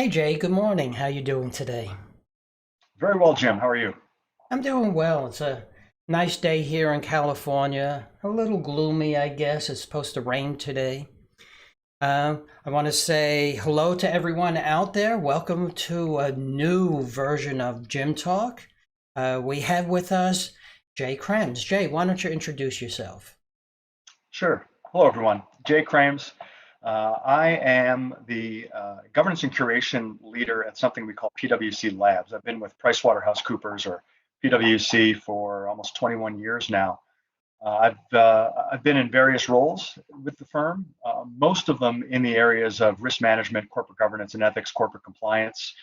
Hey Jay, good morning. How you doing today? Very well, Jim. How are you? I'm doing well. It's a nice day here in California. A little gloomy, I guess. It's supposed to rain today. I want to say hello to everyone out there. Welcome to a new version of Jim Talk. We have with us Jay Krames. Jay, why don't you introduce yourself? Sure. Hello, everyone. Jay Krames. I am the governance and curation leader at something we call PwC Labs. I've been with PricewaterhouseCoopers or PwC for almost 21 years now. I've been in various roles with the firm, most of them in the areas of risk management, corporate governance and ethics, corporate compliance.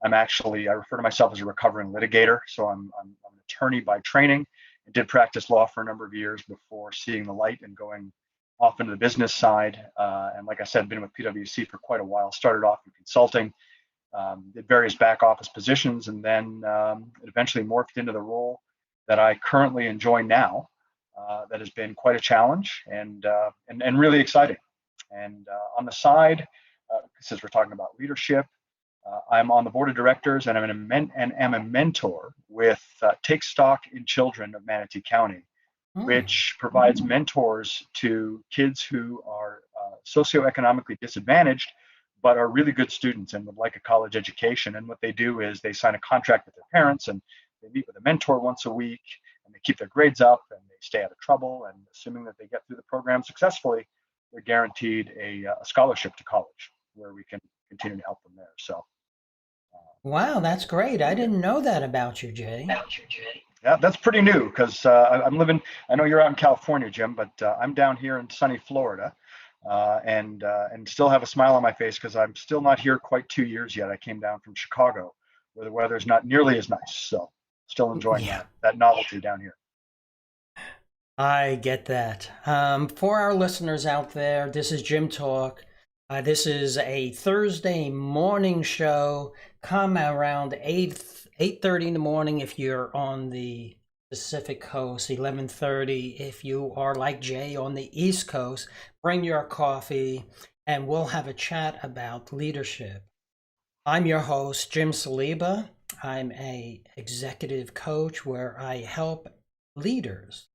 I refer to myself as a recovering litigator, so I'm an attorney by training. I did practice law for a number of years before seeing the light and going off into the business side. And like I said, been with PwC for quite a while. Started off in consulting, did various back office positions, and then it eventually morphed into the role that I currently enjoy now. That has been quite a challenge and really exciting. And on the side, since we're talking about leadership, I'm on the board of directors and am a mentor with Take Stock in Children of Manatee County, Hmm. which provides mentors to kids who are socioeconomically disadvantaged, but are really good students and would like a college education. And what they do is they sign a contract with their parents and they meet with a mentor once a week and they keep their grades up and they stay out of trouble. And assuming that they get through the program successfully, they're guaranteed a scholarship to college where we can continue to help them there. So, Wow, that's great. I yeah. didn't know that about you, Jay. Yeah, that's pretty new because I'm living. I know you're out in California, Jim, but I'm down here in sunny Florida, and still have a smile on my face because I'm still not here quite 2 years yet. I came down from Chicago, where the weather's not nearly as nice, so still enjoying Yeah. that novelty down here. I get that. For our listeners out there, this is Jim Talk. This is a Thursday morning show. Come around 8:30 in the morning if you're on the Pacific Coast, 11:30 if you are like Jay on the East Coast. Bring your coffee and we'll have a chat about leadership. I'm your host, Jim Saliba. I'm a executive coach where I help leaders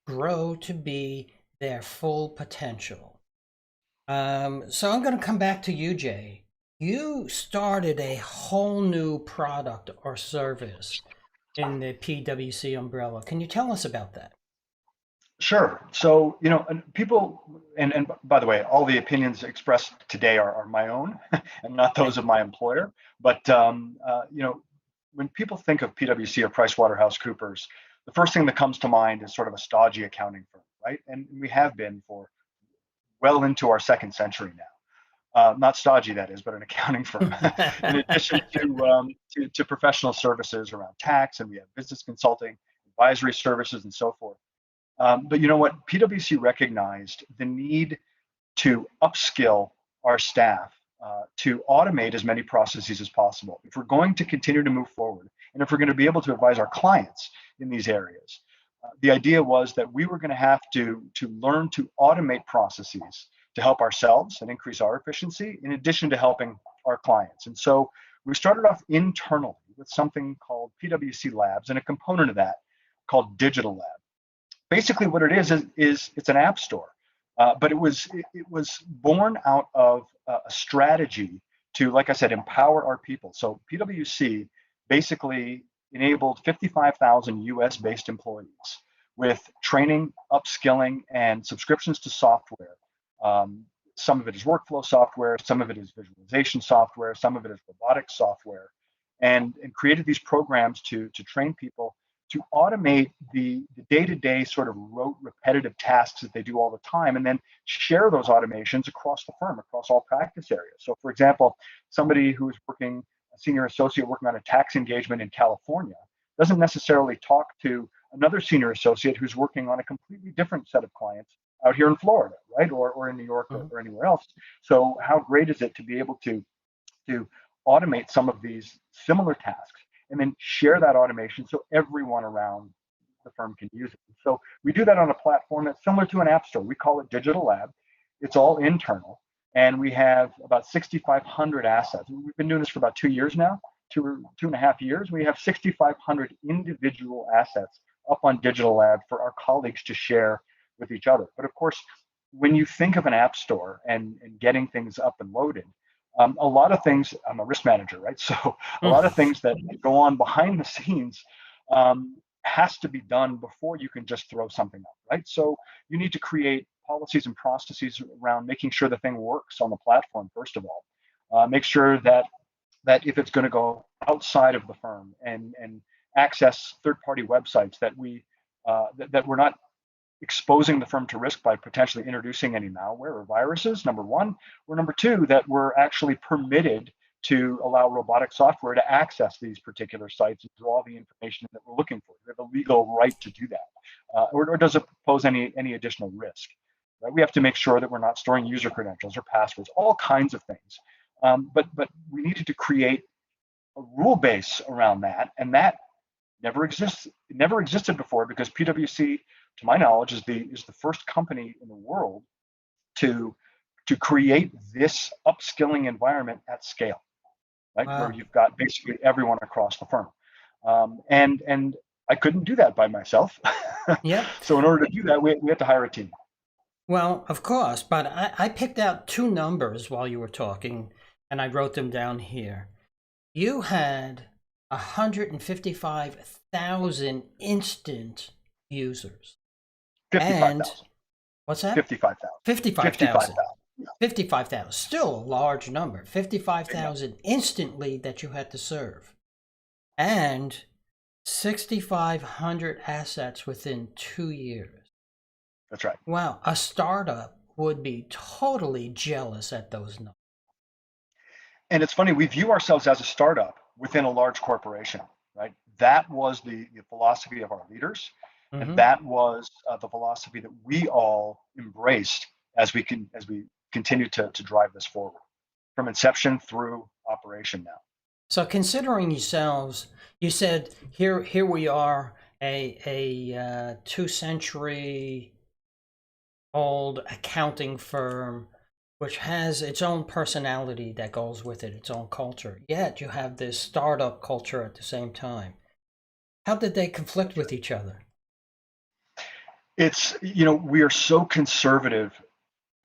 grow to be their full potential. So I'm going to come back to you, Jay. You started a whole new product or service in the PwC umbrella. Can you tell us about that? Sure. So, and people, and by the way, all the opinions expressed today are my own and not those Thank of you. my employer. But, when people think of PwC or PricewaterhouseCoopers, the first thing that comes to mind is sort of a stodgy accounting firm, right? And we have been for well into our second century now. Not stodgy, that is, but an accounting firm. In addition to professional services around tax, and we have business consulting, advisory services, and so forth. But you know what? PwC recognized the need to upskill our staff to automate as many processes as possible. If we're going to continue to move forward, and if we're going to be able to advise our clients in these areas, the idea was that we were going to have to learn to automate processes to help ourselves and increase our efficiency, in addition to helping our clients. And so we started off internally with something called PwC Labs, and a component of that called Digital Labs. Basically what it is it's an app store, but it was born out of a strategy to, like I said, empower our people. So PwC basically enabled 55,000 US based employees with training, upskilling, and subscriptions to software. um, some of it is workflow software, some of it is visualization software, some of it is robotics software, and created these programs to train people to automate the day-to-day sort of rote repetitive tasks that they do all the time, and then share those automations across the firm, across all practice areas. So for example, somebody who's working, a senior associate working on a tax engagement in California, doesn't necessarily talk to another senior associate who's working on a completely different set of clients out here in Florida, right? Or in New York, Mhm. or anywhere else. So how great is it to be able to automate some of these similar tasks and then share that automation so everyone around the firm can use it. So we do that on a platform that's similar to an app store. We call it Digital Lab. It's all internal. and we have about 6,500 assets. We've been doing this for about 2 years now, 2.5 years. We have 6,500 individual assets up on Digital Lab for our colleagues to share with each other. But of course, when you think of an app store and getting things up and loaded, a lot of things, I'm a risk manager, right? So a lot of things that go on behind the scenes has to be done before you can just throw something up, right? So you need to create policies and processes around making sure the thing works on the platform, first of all. Make sure that if it's going to go outside of the firm and access third-party websites, that we're not exposing the firm to risk by potentially introducing any malware or viruses, number one. Or number two, that we're actually permitted to allow robotic software to access these particular sites and draw the information that we're looking for. We have a legal right to do that. Or does it pose any additional risk? Right? We have to make sure that we're not storing user credentials or passwords, all kinds of things. But we needed to create a rule base around that, and that never existed before, because PwC, to my knowledge, is the first company in the world to create this upskilling environment at scale, right? Wow. Where you've got basically everyone across the firm, and I couldn't do that by myself. Yep. So in order to do that, we had to hire a team. Well, of course, but I picked out two numbers while you were talking, and I wrote them down here. You had 155,000 instant users. 55,000. And what's that? 55,000. 55,000. 55,000. 55,000. Still a large number. 55,000 instantly that you had to serve. And 6,500 assets within 2 years. That's right. Wow, a startup would be totally jealous at those numbers. And it's funny, we view ourselves as a startup within a large corporation, right? That was the philosophy of our leaders, and that was the philosophy that we all embraced as we continue to drive this forward, from inception through operation now. So considering yourselves, you said here we are, a 2-century old accounting firm, which has its own personality that goes with it, its own culture. Yet you have this startup culture at the same time. How did they conflict with each other? It's, we are so conservative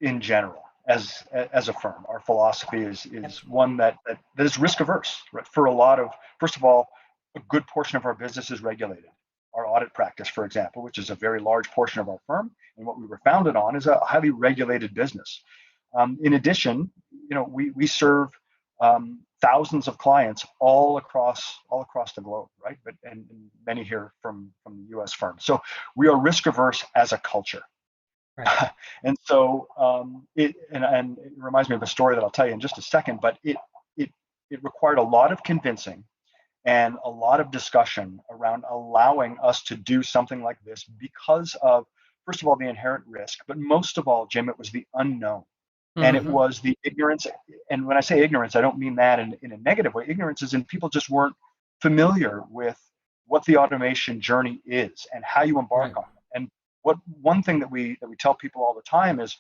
in general as a firm. Our philosophy is one that is risk averse, right? First of all, a good portion of our business is regulated. Our audit practice, for example, which is a very large portion of our firm, and what we were founded on, is a highly regulated business. In addition, we serve thousands of clients all across the globe, right? And many here from the U.S. firms. So we are risk averse as a culture. Right. And so it reminds me of a story that I'll tell you in just a second. But it required a lot of convincing and a lot of discussion around allowing us to do something like this, because of, first of all, the inherent risk, but most of all, Jim, it was the unknown. And it was the ignorance. And when I say ignorance, I don't mean that in a negative way. Ignorance is in people just weren't familiar with what the automation journey is and how you embark on it. And one thing that we tell people all the time is,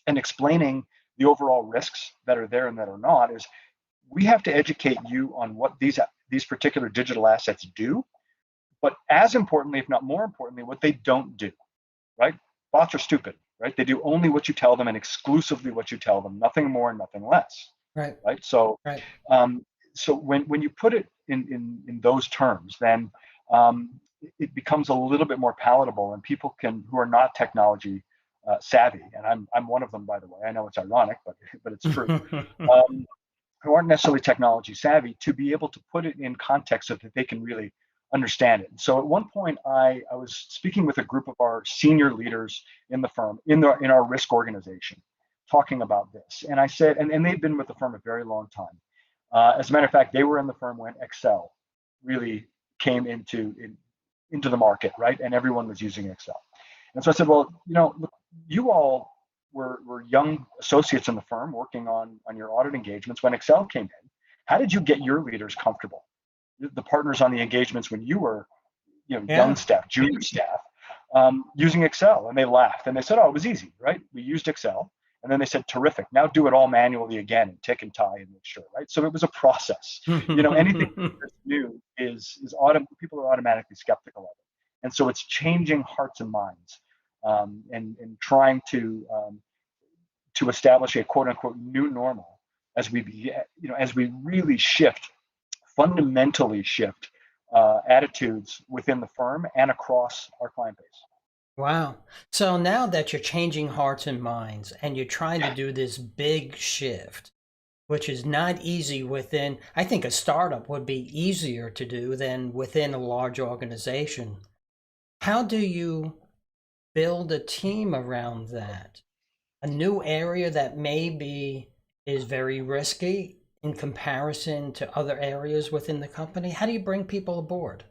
and explaining the overall risks that are there and that are not, is we have to educate you on what these particular digital assets do, but as importantly, if not more importantly, what they don't do, right? Bots are stupid, right? They do only what you tell them and exclusively what you tell them, nothing more and nothing less. Right. Right. So, right. So when you put it in those terms, then it becomes a little bit more palatable, and people who are not technology savvy, and I'm one of them, by the way. I know it's ironic, but it's true. Who aren't necessarily technology savvy, to be able to put it in context so that they can really understand it. So at one point, I was speaking with a group of our senior leaders in the firm, in our risk organization, talking about this. And I said, and they've been with the firm a very long time. As a matter of fact, they were in the firm when Excel really came into the market, right? And everyone was using Excel. And so I said, well, look, you all were young associates in the firm working on your audit engagements when Excel came in. How did you get your leaders comfortable, the partners on the engagements, when you were young staff, junior staff, using Excel? And they laughed and they said, oh, it was easy, right? We used Excel, And then they said, terrific. Now do it all manually again and tick and tie and make sure, right? So it was a process. Anything that's new people are automatically skeptical of it. And so it's changing hearts and minds, and trying to establish a quote unquote new normal as as we really fundamentally shift attitudes within the firm and across our client base. Wow. So now that you're changing hearts and minds and you're trying to do this big shift, which is not easy within, I think a startup would be easier to do than within a large organization. How do you build a team around that? A new area that maybe is very risky in comparison to other areas within the company. How do you bring people aboard?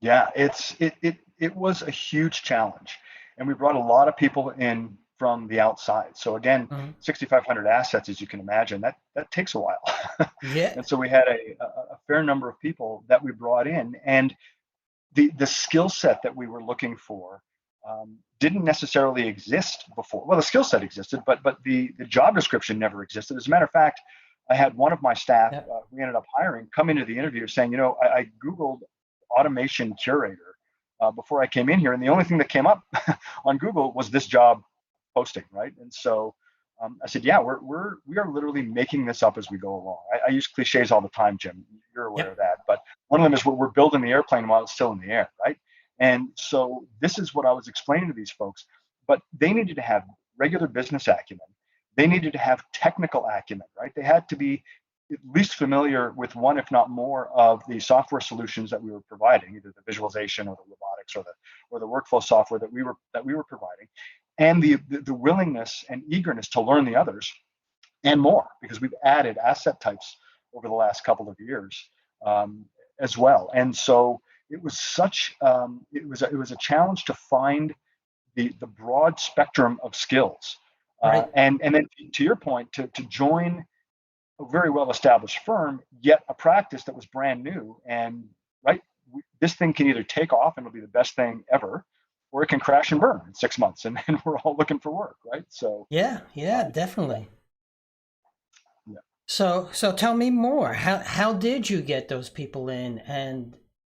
Yeah, it was a huge challenge, and we brought a lot of people in from the outside. So again, Mhm. 6,500 assets, as you can imagine, that takes a while. Yeah, And so we had a fair number of people that we brought in, and the skill set that we were looking for didn't necessarily exist before. Well, the skill set existed, but the job description never existed. As a matter of fact, I had one of my staff, yeah. we ended up hiring, come into the interview saying, I Googled automation curator before I came in here, and the only thing that came up on Google was this job posting, right? And so I said, yeah, we are literally making this up as we go along. I use cliches all the time, Jim. You're aware of Yep. that, but one of them is we're building the airplane while it's still in the air, right? And so this is what I was explaining to these folks, but they needed to have regular business acumen. They needed to have technical acumen, right? They had to be at least familiar with one, if not more, of the software solutions that we were providing, either the visualization or the robotics or the workflow software that we were providing, and the willingness and eagerness to learn the others and more, because we've added asset types over the last couple of years um, as well. And so it was it was a challenge to find the broad spectrum of skills, Right. and then to your point, to join a very well established firm, yet a practice that was brand new. And right, this thing can either take off and it'll be the best thing ever, or it can crash and burn in 6 months, and we're all looking for work, right? So, Yeah, yeah, yeah, definitely. yeah. So tell me more. How did you get those people in, and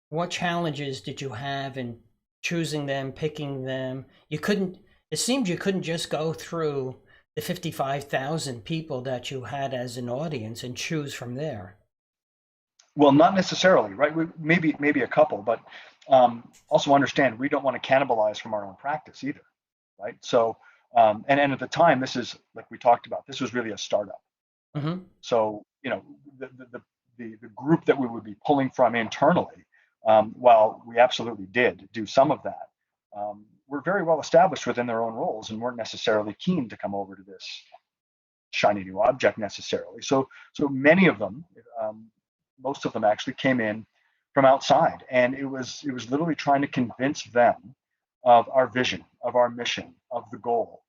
what challenges did you have in choosing them, picking them? You couldn't, it seemed you couldn't just go through the 55,000 people that you had as an audience and choose from there. Well, not necessarily, right? Maybe a couple, but also understand we don't want to cannibalize from our own practice either, right? So, and at the time, this is like we talked about. This was really a startup. Hmm. So, the the group that we would be pulling from internally, while we absolutely did do some of that, were very well established within their own roles and weren't necessarily keen to come over to this shiny new object necessarily. So many of them, um, most of them actually came in from outside, and it was literally trying to convince them of our vision, of our mission, of the goal,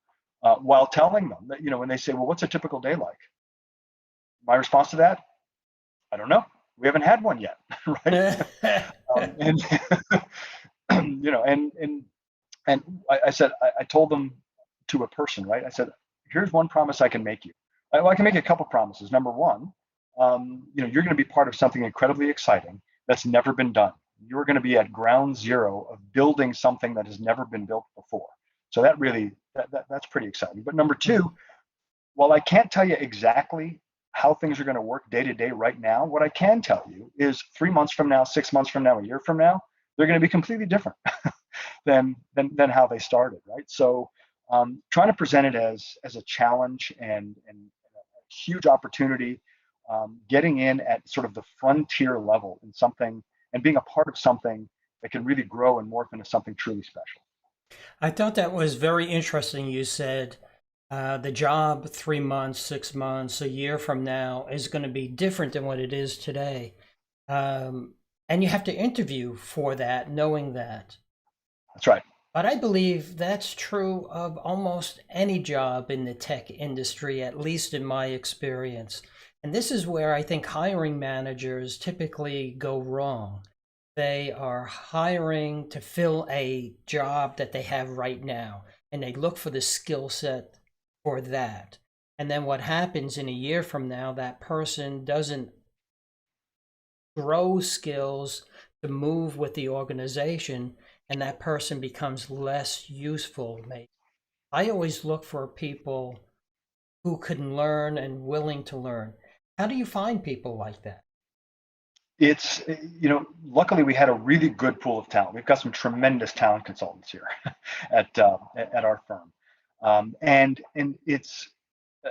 while telling them that, when they say, well, what's a typical day like? My response to that, I don't know. We haven't had one yet, right? And and I said, I told them to a person, right? I said, here's one promise I can make you. Well, I can make a couple promises. Number one, you're going to be part of something incredibly exciting that's never been done. You're going to be at ground zero of building something that has never been built before. So that's pretty exciting. But number two, while I can't tell you exactly how things are going to work day to day right now, what I can tell you is 3 months from now, 6 months from now, a year from now, they're going to be completely different than how they started, right? So, trying to present it as a challenge and a huge opportunity, getting in at sort of the frontier level in something and being a part of something that can really grow and morph into something truly special. I thought that was very interesting. You said the job 3 months, 6 months, a year from now is going to be different than what it is today. And you have to interview for that, knowing that. That's right. But I believe that's true of almost any job in the tech industry, at least in my experience. And this is where I think hiring managers typically go wrong. They are hiring to fill a job that they have right now, and they look for the skill set for that. And then what happens in a year from now, that person doesn't grow skills to move with the organization, and that person becomes less useful. Maybe I always look for people who can learn and willing to learn. How do you find people like that? It's, luckily we had a really good pool of talent. We've got some tremendous talent consultants here at our firm, and uh,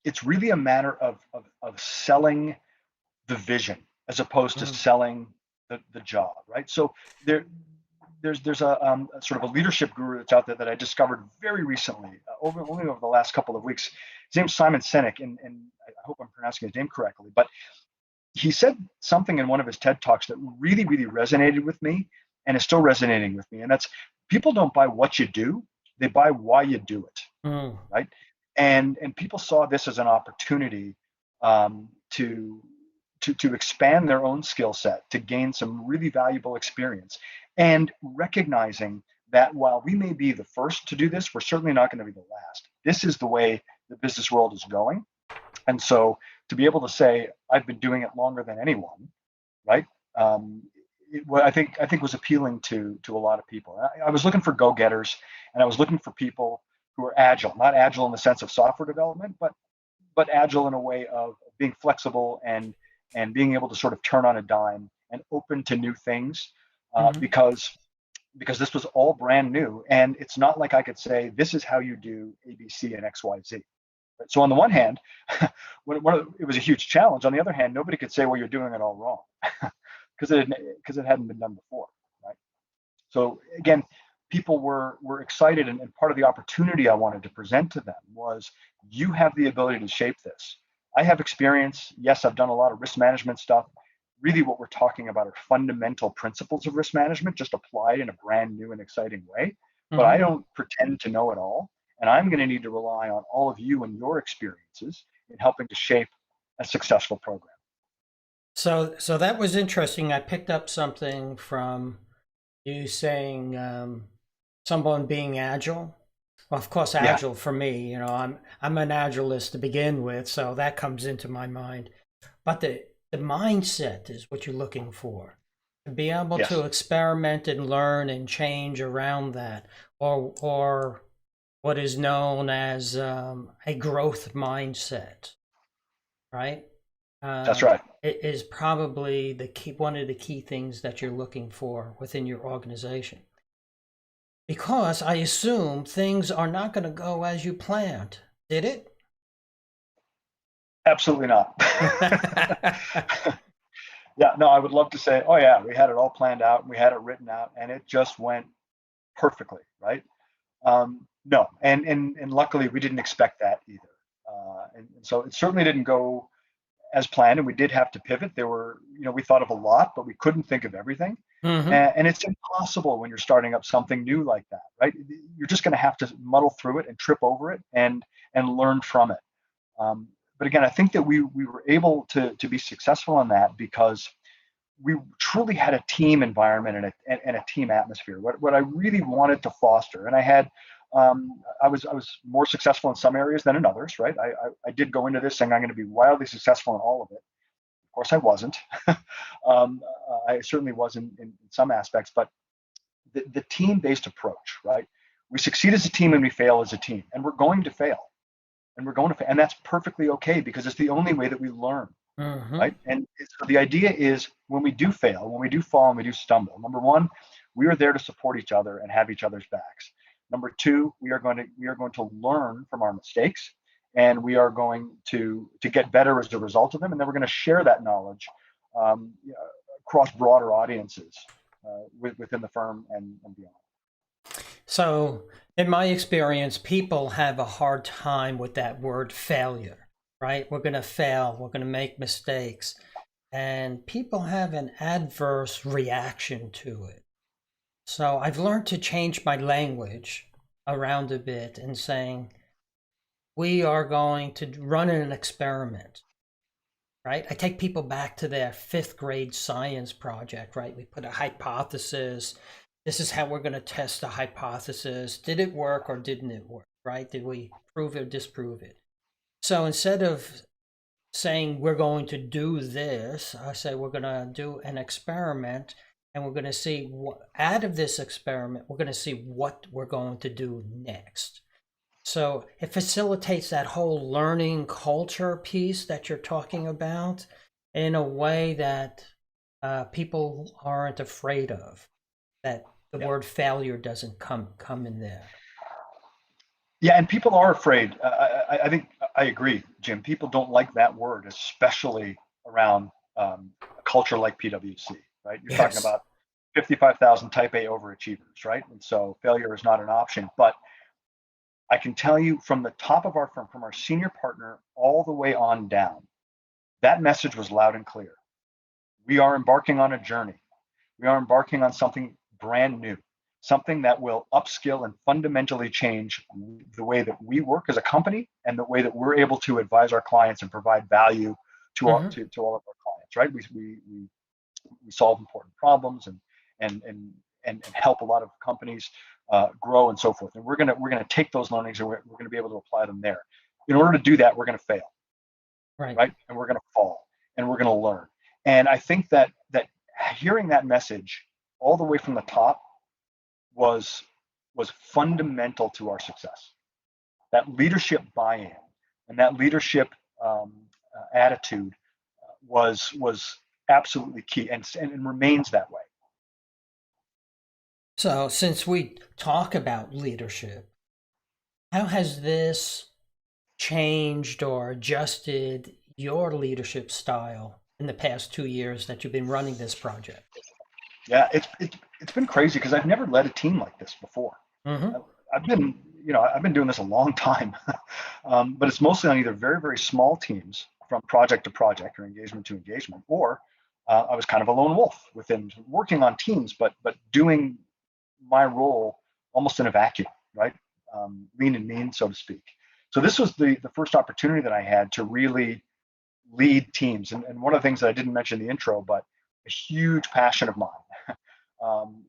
it's really a matter of selling the vision as opposed to Mm, selling the job, right? So there there's a sort of a leadership guru that's out there that I discovered very recently, only over the last couple of weeks. His name's Simon Sinek, and I hope I'm pronouncing his name correctly, but he said something in one of his TED Talks that really, really resonated with me and is still resonating with me. And that's, people don't buy what you do, they buy why you do it, mm, right? And people saw this as an opportunity um, to, to expand their own skill set, to gain some really valuable experience, and recognizing that while we may be the first to do this, we're certainly not going to be the last. This is the way the business world is going. And so to be able to say, I've been doing it longer than anyone, right? Um, I think was appealing to a lot of people. I was looking for go-getters, and I was looking for people who are agile, not agile in the sense of software development, but agile in a way of being flexible and being able to sort of turn on a dime and open to new things, mhm. because this was all brand new, and it's not like I could say this is how you do ABC and XYZ. Right? So on the one hand, it was a huge challenge. On the other hand, nobody could say, well, you're doing it all wrong, because it hadn't been done before, right? So again, people were excited, and part of the opportunity I wanted to present to them was, you have the ability to shape this. I have experience. Yes, I've done a lot of risk management stuff. Really, what we're talking about are fundamental principles of risk management, just applied in a brand new and exciting way. But I Mhm. don't pretend to know it all, and I'm going to need to rely on all of you and your experiences in helping to shape a successful program. So that was interesting. I picked up something from you saying someone being agile. Well, of course, Yeah. agile for me. I'm an agilist to begin with, so that comes into my mind. But the mindset is what you're looking for. To be able to Yes. experiment and learn and change around that, or what is known as a growth mindset, right? That's Um, right. it is probably one of the key things that you're looking for within your organization. Because I assume things are not going to go as you planned. Did it? Absolutely not. Yeah, no, I would love to say, oh yeah, we had it all planned out and we had it written out and it just went perfectly, right? No, and luckily we didn't expect that either. And so it certainly didn't go as planned, and we did have to pivot. We thought of a lot, but we couldn't think of everything. Hmm. And it's impossible when you're starting up something new like that, right? You're just going to have to muddle through it and trip over it and learn from it. But again, I think that we were able to be successful in that because we truly had a team environment and a team atmosphere. What I really wanted to foster, and I was more successful in some areas than in others, right? I did go into this saying I'm going to be wildly successful in all of it. Of course, I wasn't. I certainly was in some aspects, but the team-based approach, right? We succeed as a team and we fail as a team, and we're going to fail, and that's perfectly okay because it's the only way that we learn, Hmm. right? And so the idea is, when we do fail, when we do fall, and we do stumble, number one, we are there to support each other and have each other's backs. Number two, we are going to learn from our mistakes, and we are going to get better as a result of them, and then we're going to share that knowledge um, across broader audiences within the firm and beyond. So, in my experience, people have a hard time with that word failure, right? We're going to fail, we're going to make mistakes, and people have an adverse reaction to it. So, I've learned to change my language around a bit and saying, we are going to run an experiment, right? I take people back to their fifth grade science project, right? We put a hypothesis. This is how we're going to test the hypothesis. Did it work or didn't it work? right? Did we prove it or disprove it? So instead of saying we're going to do this, I say we're going to do an experiment, and we're going to see what out of this experiment, we're going to see what we're going to do next. So it facilitates that whole learning culture piece that you're talking about in a way that people aren't afraid of. That the Yeah. word failure doesn't come in there. Yeah, and people are afraid. I think I agree, Jim. People don't like that word, especially around a culture like PwC, right? You're talking Yes. about 55,000 type A overachievers, right? And so failure is not an option. But I can tell you from the top of our firm, from our senior partner all the way on down, that message was loud and clear. We are embarking on a journey. We are embarking on something brand new, something that will upskill and fundamentally change the way that we work as a company and the way that we're able to advise our clients and provide value to all, Hmm. to all of our clients, right? We solve important problems and, and, and help a lot of companies grow and so forth. And we're gonna take those learnings and we're gonna be able to apply them there. In order to do that, we're gonna fail, Right. right? And we're gonna fall and we're gonna learn. And I think that hearing that message all the way from the top was was fundamental to our success. That leadership buy-in and that leadership attitude was absolutely key and remains that way. So since we talk about leadership, how has this changed or adjusted your leadership style in the past 2 years that you've been running this project? Yeah, it's been crazy because I've never led a team like this before. Hmm. I- I've been, I've been doing this a long time, but it's mostly on either very, very small teams from project to project or engagement to engagement, or I was kind of a lone wolf within working on teams, but doing my role almost in a vacuum, right? Lean and mean, so to speak. So this was the first opportunity that I had to really lead teams. And one of the things that I didn't mention in the intro, but a huge passion of mine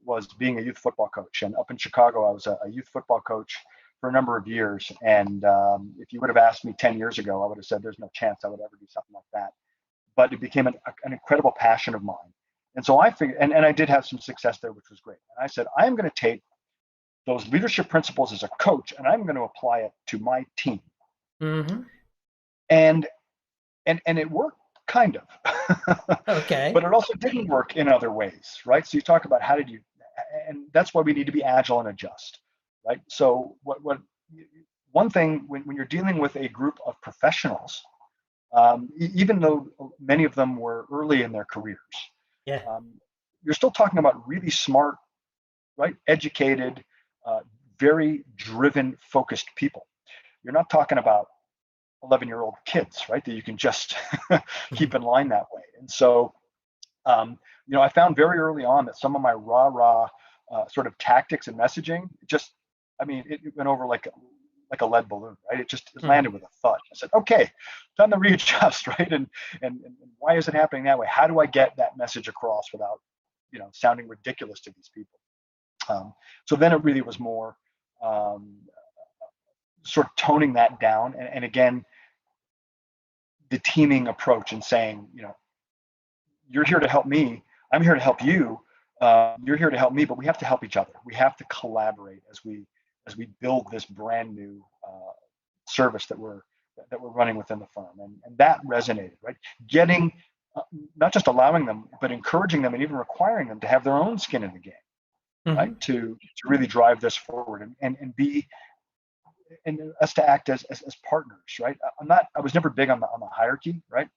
was being a youth football coach. And up in Chicago, I was a youth football coach for a number of years. And if you would have asked me 10 years ago, I would have said there's no chance I would ever do something like that. But it became an incredible passion of mine. And so I figured, and I did have some success there, which was great. And I said, I am going to take those leadership principles as a coach and I'm going to apply it to my team. Hmm. And and it worked kind of, Okay. but it also didn't work in other ways, right? So you talk about how did you, and that's why we need to be agile and adjust, right? So what one thing when you're dealing with a group of professionals, even though many of them were early in their careers, Yeah. um, you're still talking about really smart, right, educated, uh, very driven, focused people. You're not talking about 11-year-old kids, right? That you can just keep in line that way. And so, I found very early on that some of my rah sort of tactics and messaging just, I mean, it went over like a lead balloon, right? It Hmm. landed with a thud. I said, okay, time to readjust, right? And why is it happening that way? How do I get that message across without, sounding ridiculous to these people? So then it really was more um, sort of toning that down, and again, the teaming approach and saying, you're here to help me. I'm here to help you. You're here to help me, but we have to help each other. We have to collaborate as we build this brand new service that we're running within the firm, and that resonated. Right, getting not just allowing them, but encouraging them and even requiring them to have their own skin in the game. Hmm. Right, to really drive this forward and be and us to act as partners. Right, I was never big on the hierarchy. Right,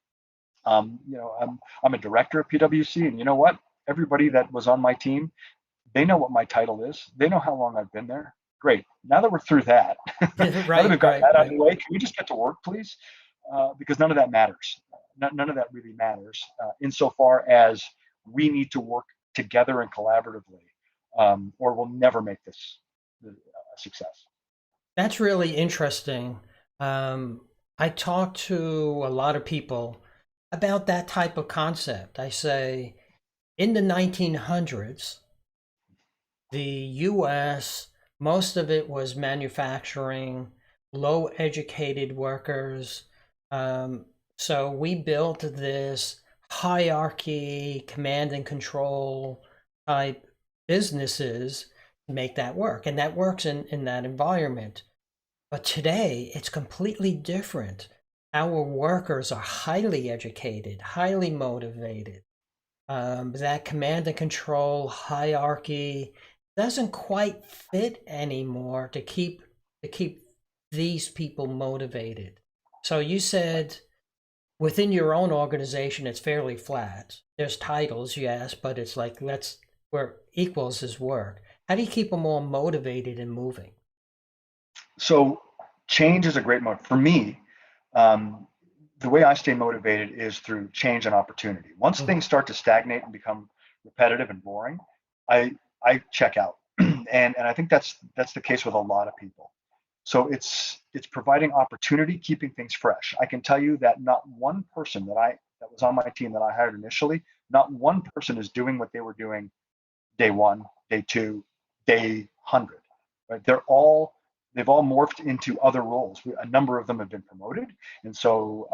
I'm a director of PwC, and you know what? Everybody that was on my team, they know what my title is. They know how long I've been there. Great. Now that we're through that, now that Right. we've got Right. that out of Right. the way, can we just get to work, please? Because none of that matters. None of that really matters insofar as we need to work together and collaboratively, or we'll never make this a success. That's really interesting. Um, I talk to a lot of people about that type of concept. I say in the 1900s, the US Most of it was manufacturing, low educated workers. Um, so we built this hierarchy, command and control type businesses to make that work. And that works in that environment. But today it's completely different. Our workers are highly educated, highly motivated. That command and control hierarchy doesn't quite fit anymore to keep these people motivated. So you said within your own organization it's fairly flat. There's titles, yes, but it's like let's where equals is work. How do you keep them all motivated and moving? So change is a great mode for me. Um, the way I stay motivated is through change and opportunity. Once Mhm. things start to stagnate and become repetitive and boring, I I check out, and I think that's the case with a lot of people. So it's providing opportunity, keeping things fresh. I can tell you that not one person that was on my team that I hired initially, not one person is doing what they were doing day one, day two, day 100. Right? They've all morphed into other roles. A number of them have been promoted, and so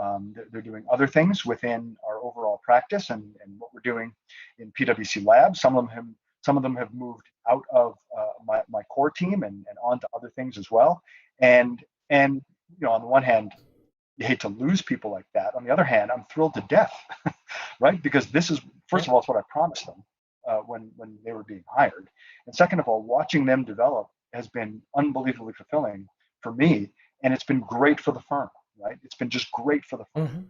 they're doing other things within our overall practice and what we're doing in PwC Labs. Some of them have moved out of my core team and onto other things as well. And on the one hand, you hate to lose people like that. On the other hand, I'm thrilled to death, right? Because this is, first Yeah. of all, it's what I promised them when they were being hired, and second of all, watching them develop has been unbelievably fulfilling for me, and it's been great for the firm, right? It's been just great for the firm. Hmm.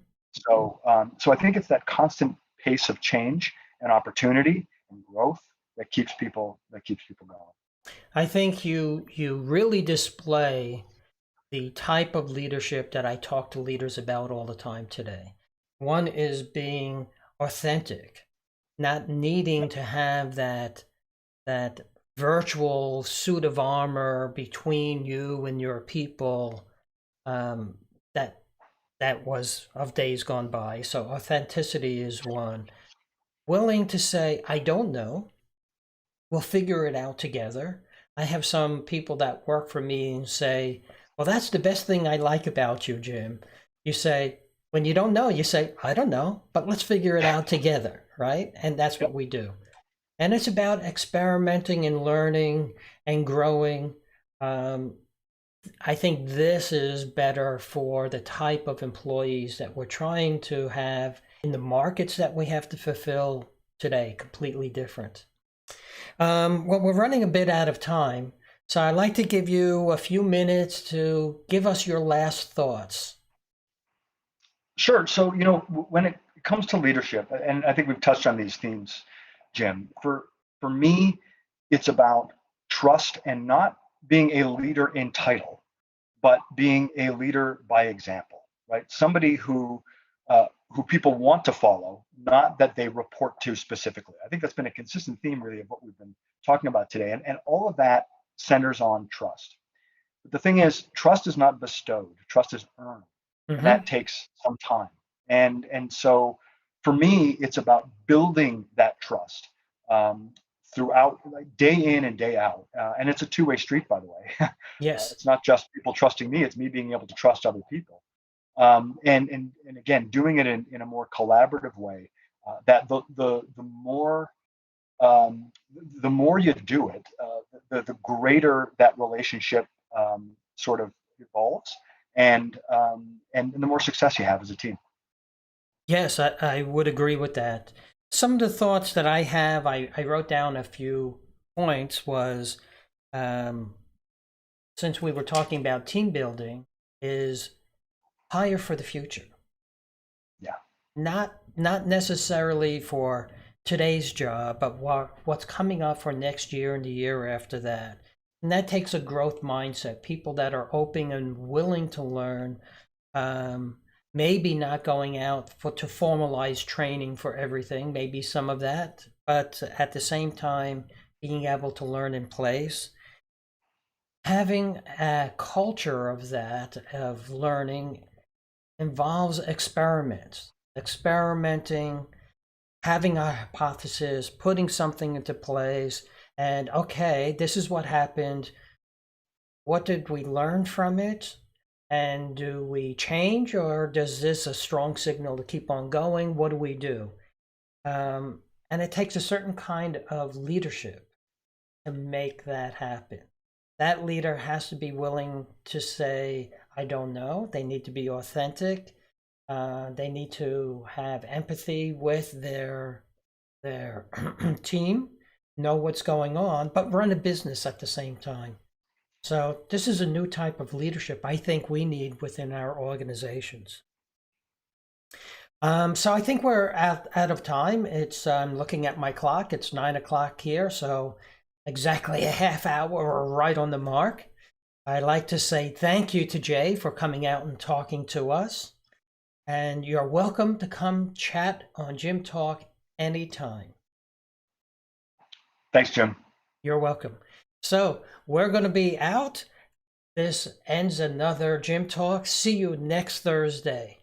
So I think it's that constant pace of change and opportunity and growth that keeps people going. I think you really display the type of leadership that I talk to leaders about all the time today. One is being authentic, not needing to have that virtual suit of armor between you and your people, um, that that was of days gone by. So authenticity is one. Willing to say, I don't know. We'll figure it out together. I have some people that work for me and say, well, that's the best thing I like about you, Jim. You say, when you don't know, you say, I don't know, but let's figure it out together, right? And that's what Yep. we do. And it's about experimenting and learning and growing. Um, I think this is better for the type of employees that we're trying to have in the markets that we have to fulfill today, completely different. Well, we're running a bit out of time, so I'd like to give you a few minutes to give us your last thoughts. Sure. So, when it comes to leadership, and I think we've touched on these themes, Jim, for me, it's about trust and not being a leader in title, but being a leader by example, right? Somebody who people want to follow, not that they report to specifically. I think that's been a consistent theme, really, of what we've been talking about today, and all of that centers on trust. But the thing is, trust is not bestowed; trust is earned, and Hmm. that takes some time. And so, for me, it's about building that trust um, throughout, like day in and day out. And it's a two-way street, by the way. Yes. It's not just people trusting me; it's me being able to trust other people. And again, doing it in a more collaborative way. That the more you do it, the greater that relationship sort of evolves, and the more success you have as a team. Yes, I would agree with that. Some of the thoughts that I have, I wrote down a few points, was um, since we were talking about team building, is hire for the future. Yeah, Not necessarily for today's job, but what's coming up for next year and the year after that. And that takes a growth mindset, people that are open and willing to learn, um, maybe not going out to formalize training for everything, maybe some of that, but at the same time, being able to learn in place. Having a culture of that, of learning, involves experiments, experimenting, having a hypothesis, putting something into place, and okay, this is what happened. What did we learn from it? And do we change, or does this a strong signal to keep on going? What do we do? And it takes a certain kind of leadership to make that happen. That leader has to be willing to say, I don't know. They need to be authentic. They need to have empathy with their team, know what's going on, but run a business at the same time. So this is a new type of leadership I think we need within our organizations. So I think we're out of time. It's I'm looking at my clock. It's 9 o'clock here, so exactly a half hour right on the mark. I'd like to say thank you to Jay for coming out and talking to us. And you're welcome to come chat on JimTalk anytime. Thanks, Jim. You're welcome. So we're going to be out. This ends another JimTalk. See you next Thursday.